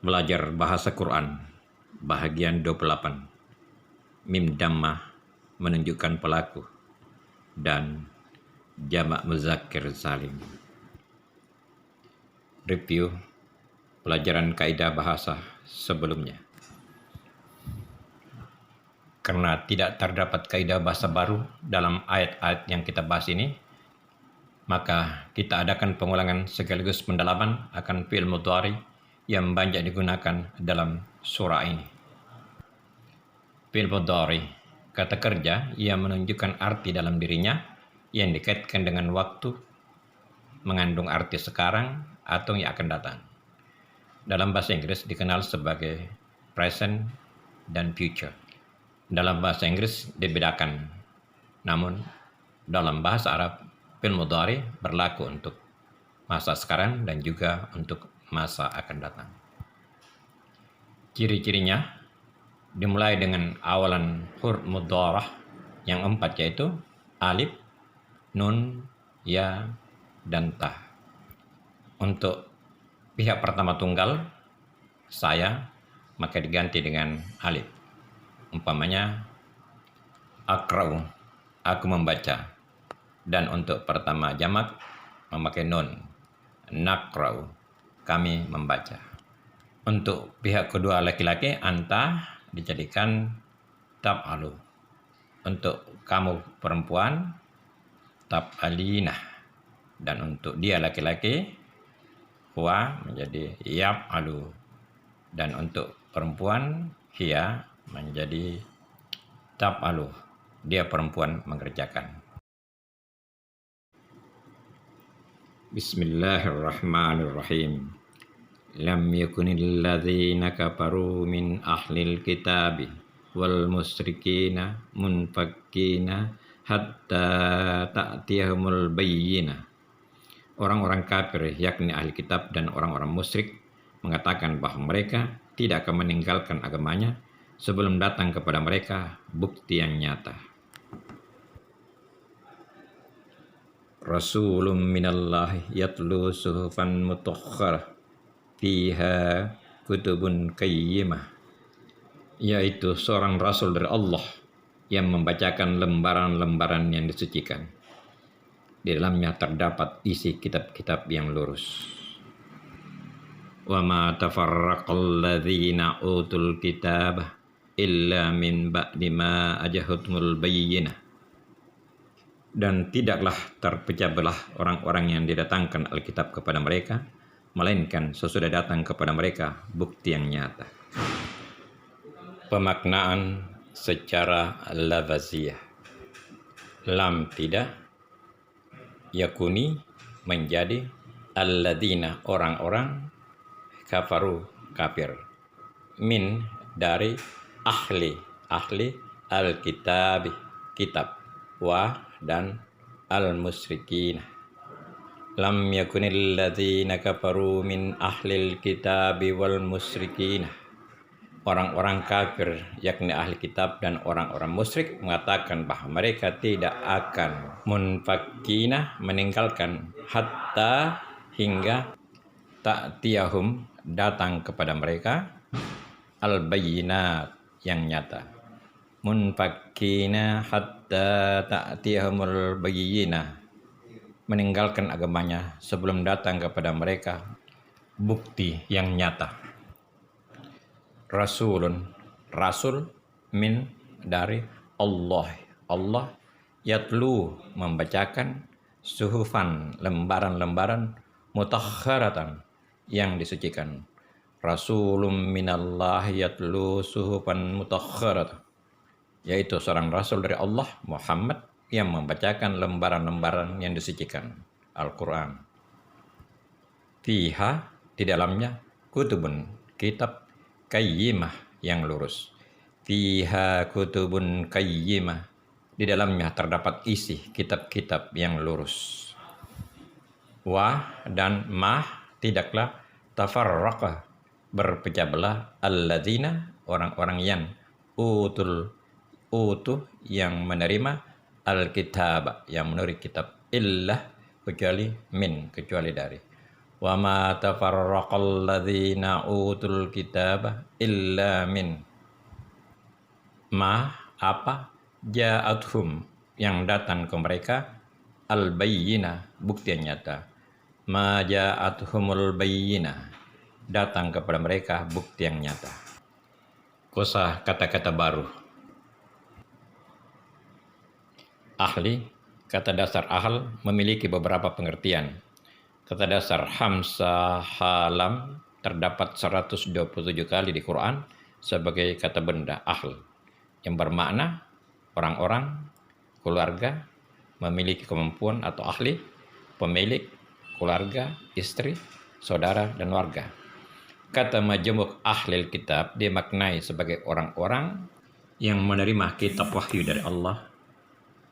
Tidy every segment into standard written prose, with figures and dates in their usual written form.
Belajar bahasa Quran, bahagian 28. Mim Dammah menunjukkan pelaku dan jamak muzakkir salim. Review pelajaran kaidah bahasa sebelumnya. Karena tidak terdapat kaidah bahasa baru dalam ayat-ayat yang kita bahas ini, maka kita adakan pengulangan sekaligus pendalaman akan fi'il mudhari yang banyak digunakan dalam surah ini. Fi'il mudhari, kata kerja yang menunjukkan arti dalam dirinya yang dikaitkan dengan waktu, mengandung arti sekarang atau yang akan datang. Dalam bahasa Inggris dikenal sebagai present dan future. Dalam bahasa Inggris dibedakan, namun dalam bahasa Arab fi'il mudhari berlaku untuk masa sekarang dan juga untuk masa akan datang. Ciri-cirinya dimulai dengan awalan huruf mudharah yang 4, yaitu alif, nun, ya, dan ta. Untuk pihak pertama tunggal, saya, maka diganti dengan alif. Umpamanya akra'u, aku membaca. Dan untuk pertama jamak memakai nun, naqra'u, kami membaca. Untuk pihak kedua laki-laki, anta dijadikan tab'alu. Untuk kamu perempuan, tab'alinah. Dan untuk dia laki-laki, huwa menjadi yab'alu. Dan untuk perempuan, hiya menjadi tab'alu. Dia perempuan mengerjakan. Bismillahirrahmanirrahim. Lam yakunil ladzina kafaru min ahlil kitabi wal musyrikina munfakkina hatta ta'tiyahumul bayyinah. Orang-orang kafir, yakni ahli kitab dan orang-orang musyrik, mengatakan bahwa mereka tidak akan meninggalkan agamanya sebelum datang kepada mereka bukti yang nyata. Rasulun minallahi yatlu suhufan mutahharah fiha kutubun qayyimah, yaitu seorang rasul dari Allah yang membacakan lembaran-lembaran yang disucikan. Di dalamnya terdapat isi kitab-kitab yang lurus. Wa ma tafarraqal ladzina utul kitab illa min ba'di ma ajahumul bayyinah. Dan tidaklah terpecah belah orang-orang yang didatangkan Alkitab kepada mereka, melainkan sesudah datang kepada mereka bukti yang nyata. Pemaknaan secara lafaziyah. Lam tidak, yakuni menjadi, alladzina orang-orang, kafaru kafir, min dari ahli al-kitab kitab, wa dan al-musyrikin. Lam yakunil ladzina kafaru min ahlil kitabi wal musyrikin. Orang-orang kafir, yakni ahli kitab dan orang-orang musyrik, mengatakan bahwa mereka tidak akan munfakkina, meninggalkan, hatta hingga ta'tiyahum datang kepada mereka al-bayyinat yang nyata. Munfakkina hatta ta'tiyahumul bayyinah, meninggalkan agamanya sebelum datang kepada mereka bukti yang nyata. Rasulun, rasul, min dari Allah, yatlu membacakan, suhufan lembaran-lembaran, mutahharatan yang disucikan. Rasulun minallah yatlu suhufan mutahharatan, yaitu seorang rasul dari Allah, Muhammad, yang membacakan lembaran-lembaran yang disucikan, Al-Quran. Fiha, di dalamnya, kutubun, kitab, qayyimah, yang lurus. Fiha kutubun qayyimah, di dalamnya terdapat isi kitab-kitab yang lurus. Wa dan mah tidaklah tafarraqa, berpecah belah, alladzina, orang-orang yang utuh yang menerima, al-kitab, yang menerima kitab, illa, kecuali min, kecuali dari, Wa ma tafarraqal ladzina utul kitaba illa min ma apa ja'athum yang datang ke mereka al-bayyinah bukti yang nyata. Ma ja'athumul bayyinah datang kepada mereka bukti yang nyata. Kosa kata-kata baru. Ahli, kata dasar ahl memiliki beberapa pengertian. Kata dasar hamzah halam terdapat 127 kali di Quran sebagai kata benda ahl yang bermakna orang-orang, keluarga, memiliki kemampuan atau ahli, pemilik, keluarga, istri, saudara, dan warga. Kata majmuk ahlil kitab dimaknai sebagai orang-orang yang menerima kitab wahyu dari Allah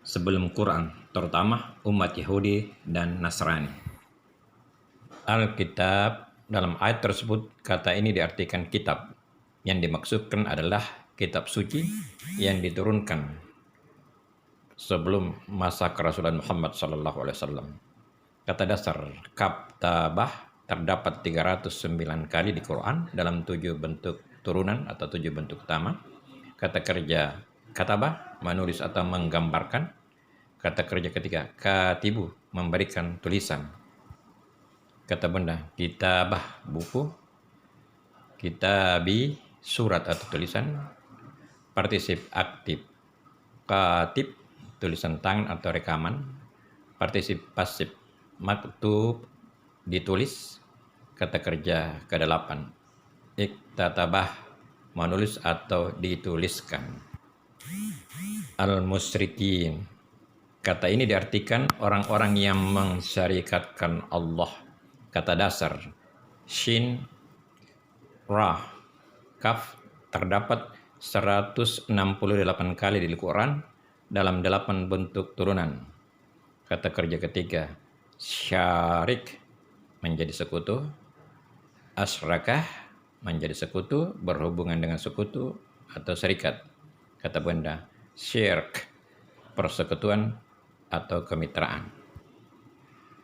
sebelum Quran, terutama umat Yahudi dan Nasrani. Alkitab, dalam ayat tersebut kata ini diartikan kitab. Yang dimaksudkan adalah kitab suci yang diturunkan sebelum masa kerasulan Muhammad SAW. Kata dasar kaptabah terdapat 309 kali di Quran dalam 7 bentuk turunan atau 7 bentuk utama. Kata kerja katabah menulis atau menggambarkan. Kata kerja ketiga katibu memberikan tulisan. Kata benda kitabah buku, kitabi surat atau tulisan, partisip aktif katib tulisan tangan atau rekaman, partisip pasif maktub ditulis. Kata kerja ke-8 iktatabah menulis atau dituliskan. Al-musyrikin, kata ini diartikan orang-orang yang mensyarikatkan Allah. Kata dasar shin, ra, kaf terdapat 168 kali di Al-Quran dalam 8 bentuk turunan. Kata kerja ketiga syarik menjadi sekutu, asrakah menjadi sekutu, berhubungan dengan sekutu atau serikat. Kata benda syirk, persekutuan atau kemitraan.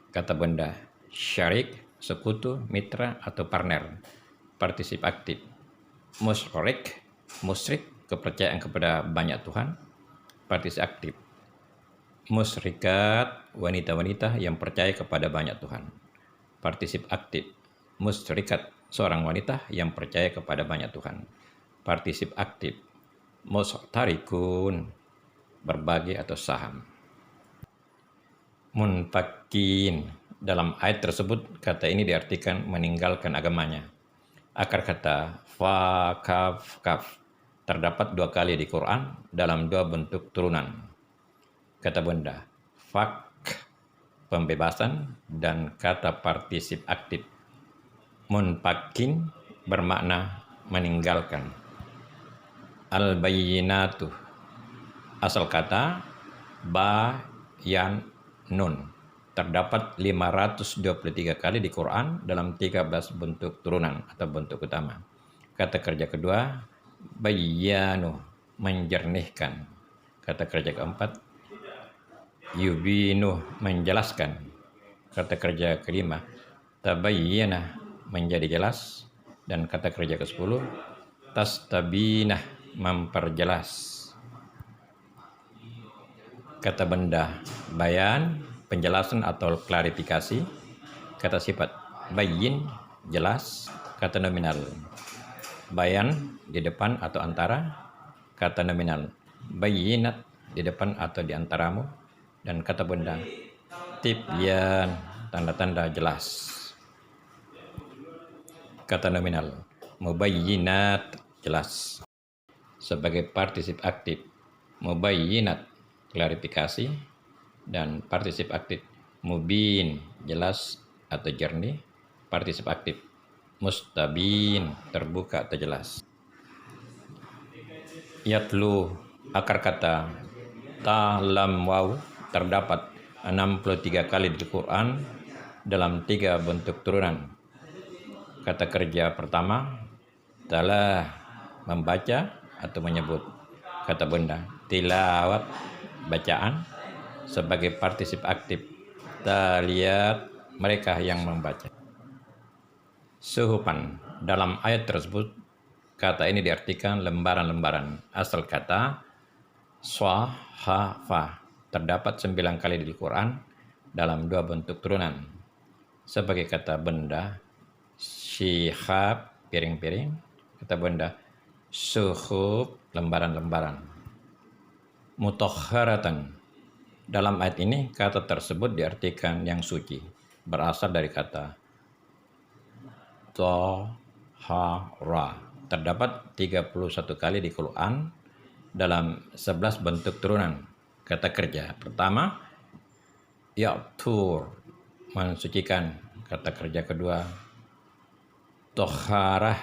Kata benda syarik, sekutu, mitra atau partner, partisip aktif. Musyrik, kepercayaan kepada banyak Tuhan, partisip aktif. Musyrikat, wanita-wanita yang percaya kepada banyak Tuhan, partisip aktif. Musyrikat, seorang wanita yang percaya kepada banyak Tuhan, partisip aktif. Mustarikun, berbagi atau saham. Munfakin, dalam ayat tersebut kata ini diartikan meninggalkan agamanya. Akar kata fa kaf kaf terdapat 2 kali di Quran dalam 2 bentuk turunan. Kata benda fak, pembebasan, dan kata partisip aktif munfakin bermakna meninggalkan. Al-bayyinatu, asal kata ba yan nun, terdapat 523 kali di Quran dalam 13 bentuk turunan atau bentuk utama. Kata kerja kedua bayyanu, menjernihkan. Kata kerja keempat yubinu, menjelaskan. Kata kerja kelima tabayyana, menjadi jelas. Dan kata kerja ke-10 tastabinah, memperjelas. Kata benda bayan, penjelasan atau klarifikasi. Kata sifat bayyin, jelas. Kata nominal bayan, di depan atau antara. Kata nominal bayyinat, di depan atau di antaramu. Dan kata benda tibyan, tanda-tanda jelas. Kata nominal mubayyinat, jelas. Sebagai partisip aktif mubayyinat, klarifikasi. Dan partisip aktif mubin, jelas atau jernih. Partisip aktif mustabin, terbuka atau jelas. Yatlu, akar kata ta lam waw terdapat 63 kali di Quran dalam 3 bentuk turunan. Kata kerja pertama telah membaca atau menyebut. Kata benda tilawat, bacaan. Sebagai partisip aktif taliyat, mereka yang membaca. suhufan. Dalam ayat tersebut, kata ini diartikan lembaran-lembaran. Asal kata sahafa terdapat 9 kali di Quran dalam 2 bentuk turunan. Sebagai kata benda, shihab, piring-piring. Kata benda, suhuf, lembaran-lembaran. Mutahharatan. Dalam ayat ini, kata tersebut diartikan yang suci. Berasal dari kata tahara. Terdapat 31 kali di Quran dalam 11 bentuk turunan. Kata kerja pertama, ya'tur, mensucikan. Kata kerja kedua, toharah,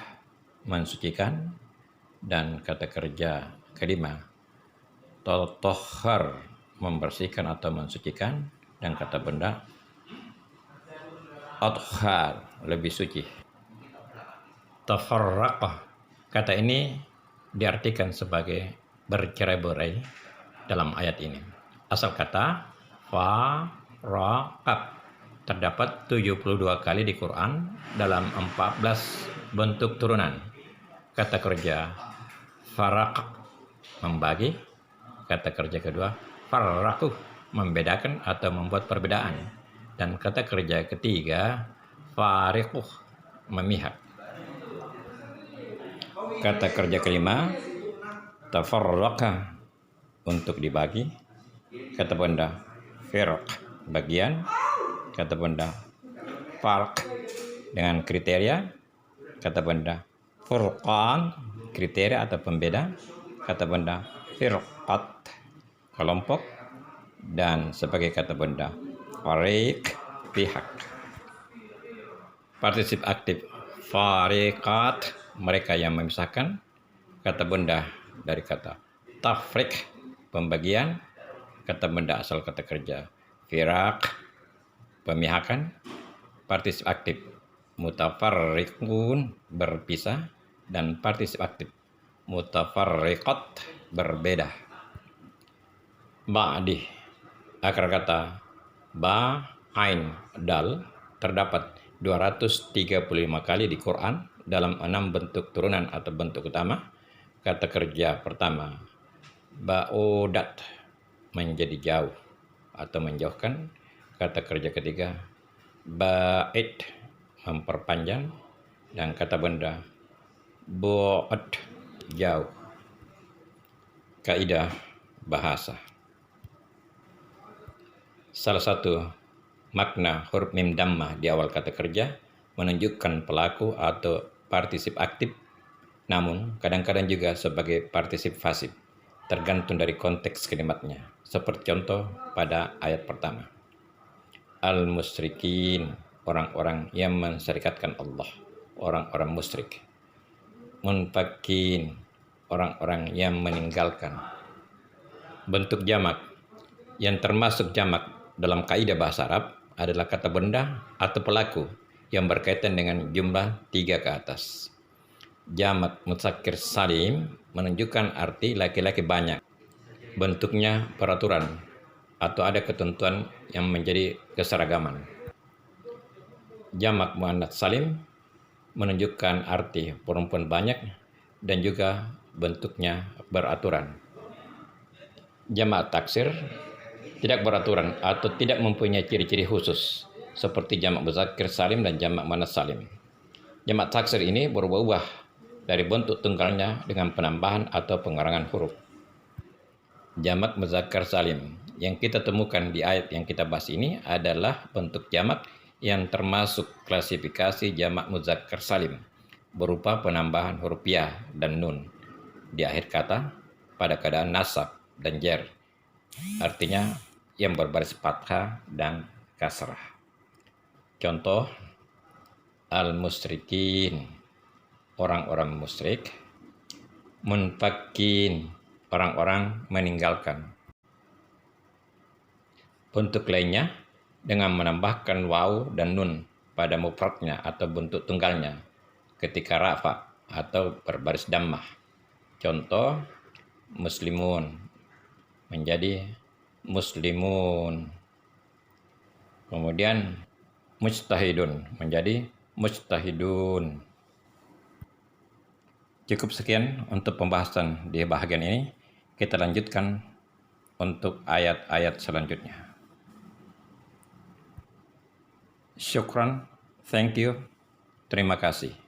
mensucikan. Dan kata kerja kelima, tohar, membersihkan atau mensucikan. Dan kata benda, athar, lebih suci. Tafarraqah, kata ini diartikan sebagai bercerai-berai dalam ayat ini. Asal kata faraqab terdapat 72 kali di Quran dalam 14 bentuk turunan. Kata kerja faraq, membagi. Kata kerja kedua farraquh, membedakan atau membuat perbedaan. Dan kata kerja ketiga fariquh, memihak. Kata kerja kelima tafarraqa, untuk dibagi. Kata benda firq, bagian. Kata benda farq, dengan kriteria. Kata benda furqan, kriteria atau pembeda. Kata benda firqat, kelompok. Dan sebagai kata benda fariq, pihak. Partisip aktif fariqat, mereka yang memisahkan. Kata benda dari kata tafriq, pembagian. Kata benda asal kata kerja firaq, pemihakan. Partisip aktif mutafarriqun, berpisah. Dan partisip aktif mutafarriqat, berbeda. Ba'di, akar kata ba, ain, dal terdapat 235 kali di Quran dalam 6 bentuk turunan atau bentuk utama. Kata kerja pertama ba'udat, menjadi jauh atau menjauhkan. Kata kerja ketiga ba'id, memperpanjang. Dan kata benda bu'ad, jauh. Kaidah bahasa. Salah satu makna huruf mim dhammah di awal kata kerja menunjukkan pelaku atau partisip aktif, namun kadang-kadang juga sebagai partisip fasib, tergantung dari konteks kalimatnya. Seperti contoh pada ayat pertama. Al-musyrikin, orang-orang yang mensyarikatkan Allah, orang-orang musyrik. Munfakin, orang-orang yang meninggalkan. Bentuk jamak yang termasuk jamak dalam kaidah bahasa Arab adalah kata benda atau pelaku yang berkaitan dengan jumlah 3 ke atas. Jamak mudzakkar salim menunjukkan arti laki-laki banyak. Bentuknya peraturan atau ada ketentuan yang menjadi keseragaman. Jamak muannats salim menunjukkan arti perempuan banyak dan juga bentuknya beraturan. Jamak taksir tidak beraturan atau tidak mempunyai ciri-ciri khusus seperti jamak mudzakkar salim dan jamak muannats salim. Jamak taksir ini berubah-ubah dari bentuk tunggalnya dengan penambahan atau pengurangan huruf. Jamak mudzakkar salim yang kita temukan di ayat yang kita bahas ini adalah bentuk jamak yang termasuk klasifikasi jamak mudzakkar salim, berupa penambahan huruf ya dan nun di akhir kata pada keadaan nasab dan jar, artinya yang berbaris fathah dan kasrah. Contoh, al-musyrikin, orang-orang musyrik. Munfakin, orang-orang meninggalkan. Bentuk lainnya dengan menambahkan waw dan nun pada mufradnya atau bentuk tunggalnya ketika rafa atau berbaris dhammah. Contoh, muslimun menjadi muslimun. Kemudian mujtahidun menjadi mujtahidun. Cukup sekian untuk pembahasan di bahagian ini. Kita lanjutkan untuk ayat-ayat selanjutnya. Syukran, thank you, terima kasih.